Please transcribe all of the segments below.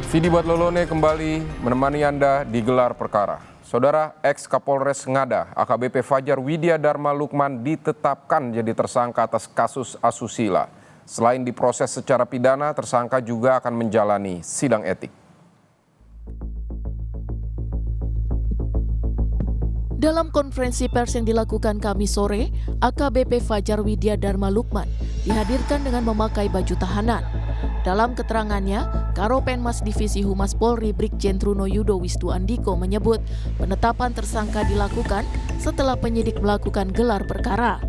Vidi Batlolone kembali menemani Anda di gelar perkara. Saudara ex-Kapolres Ngada, AKBP Fajar Widya Dharma Lukman ditetapkan jadi tersangka atas kasus asusila. Selain diproses secara pidana, tersangka juga akan menjalani sidang etik. Dalam konferensi pers yang dilakukan Kamis sore, AKBP Fajar Widya Dharma Lukman dihadirkan dengan memakai baju tahanan. Dalam keterangannya, Karopenmas Divisi Humas Polri Brigjen Truno Yudo Wisnu Andiko menyebut penetapan tersangka dilakukan setelah penyidik melakukan gelar perkara.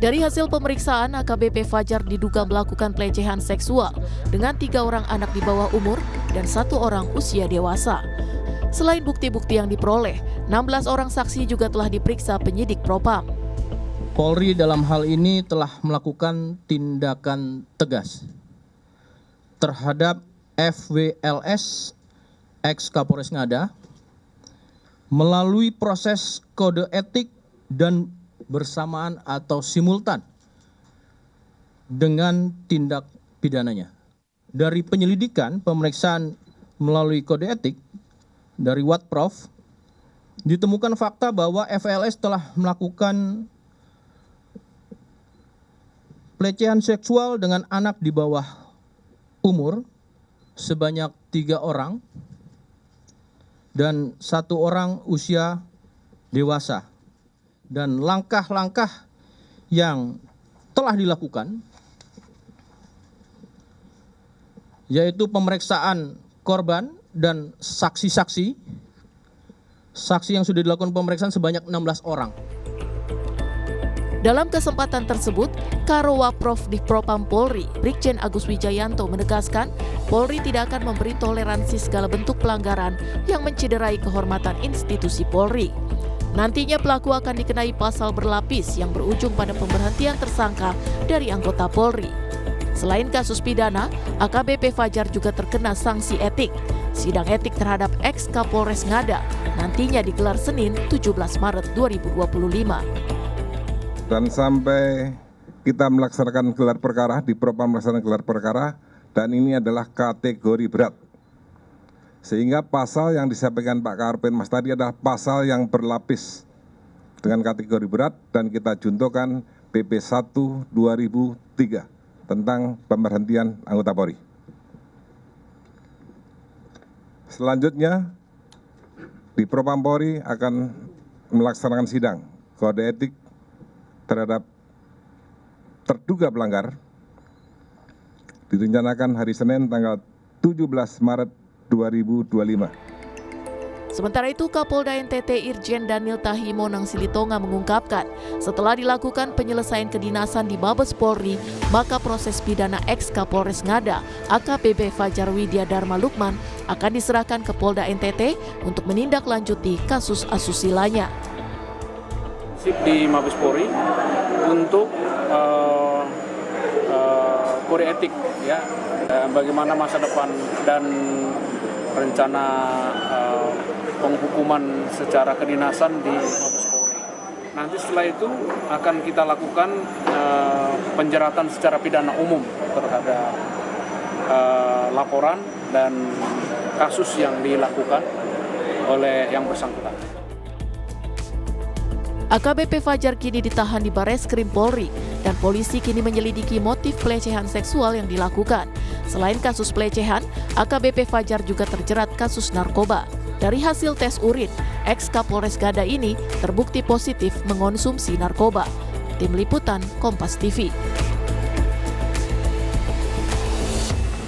Dari hasil pemeriksaan, AKBP Fajar diduga melakukan pelecehan seksual dengan 3 orang anak di bawah umur dan 1 orang usia dewasa. Selain bukti-bukti yang diperoleh, 16 orang saksi juga telah diperiksa penyidik Propam. Polri dalam hal ini telah melakukan tindakan tegas terhadap FWLS ex-Kapolres Ngada melalui proses kode etik dan bersamaan atau simultan dengan tindak pidananya. Dari penyelidikan pemeriksaan melalui kode etik dari Watprof ditemukan fakta bahwa FWLS telah melakukan pelecehan seksual dengan anak di bawah umur sebanyak 3 orang dan 1 orang usia dewasa. Dan langkah-langkah yang telah dilakukan yaitu pemeriksaan korban dan saksi-saksi. Saksi yang sudah dilakukan pemeriksaan sebanyak 16 orang. Dalam kesempatan tersebut, Karowaprof di Propam Polri, Brigjen Agus Wijayanto menegaskan, Polri tidak akan memberi toleransi segala bentuk pelanggaran yang mencederai kehormatan institusi Polri. Nantinya pelaku akan dikenai pasal berlapis yang berujung pada pemberhentian tersangka dari anggota Polri. Selain kasus pidana, AKBP Fajar juga terkena sanksi etik. Sidang etik terhadap ex-Kapolres Ngada nantinya digelar Senin 17 Maret 2025. Dan sampai kita melaksanakan gelar perkara, di Propam melaksanakan gelar perkara, dan ini adalah kategori berat. Sehingga pasal yang disampaikan Pak Karopenmas tadi adalah pasal yang berlapis dengan kategori berat, dan kita juntokan PP 1/2003 tentang pemberhentian anggota Polri. Selanjutnya, di Propam Polri akan melaksanakan sidang kode etik terhadap terduga pelanggar direncanakan hari Senin tanggal 17 Maret 2025. Sementara itu, Kapolda NTT Irjen Daniel Tahimonang Silitonga mengungkapkan, setelah dilakukan penyelesaian kedinasan di Mabes Polri, maka proses pidana ex-Kapolres Ngada, AKBP Fajar Widya Dharma Lukman, akan diserahkan ke Polda NTT untuk menindaklanjuti kasus asusilanya. Di Mabes Polri untuk kode etik, ya, bagaimana masa depan dan rencana penghukuman secara kedinasan di Mabes Polri. Nanti setelah itu akan kita lakukan penjeratan secara pidana umum terhadap laporan dan kasus yang dilakukan oleh yang bersangkutan. AKBP Fajar kini ditahan di Bareskrim Polri dan polisi kini menyelidiki motif pelecehan seksual yang dilakukan. Selain kasus pelecehan, AKBP Fajar juga terjerat kasus narkoba. Dari hasil tes urin, ex-Kapolres Ngada ini terbukti positif mengonsumsi narkoba. Tim Liputan Kompas TV.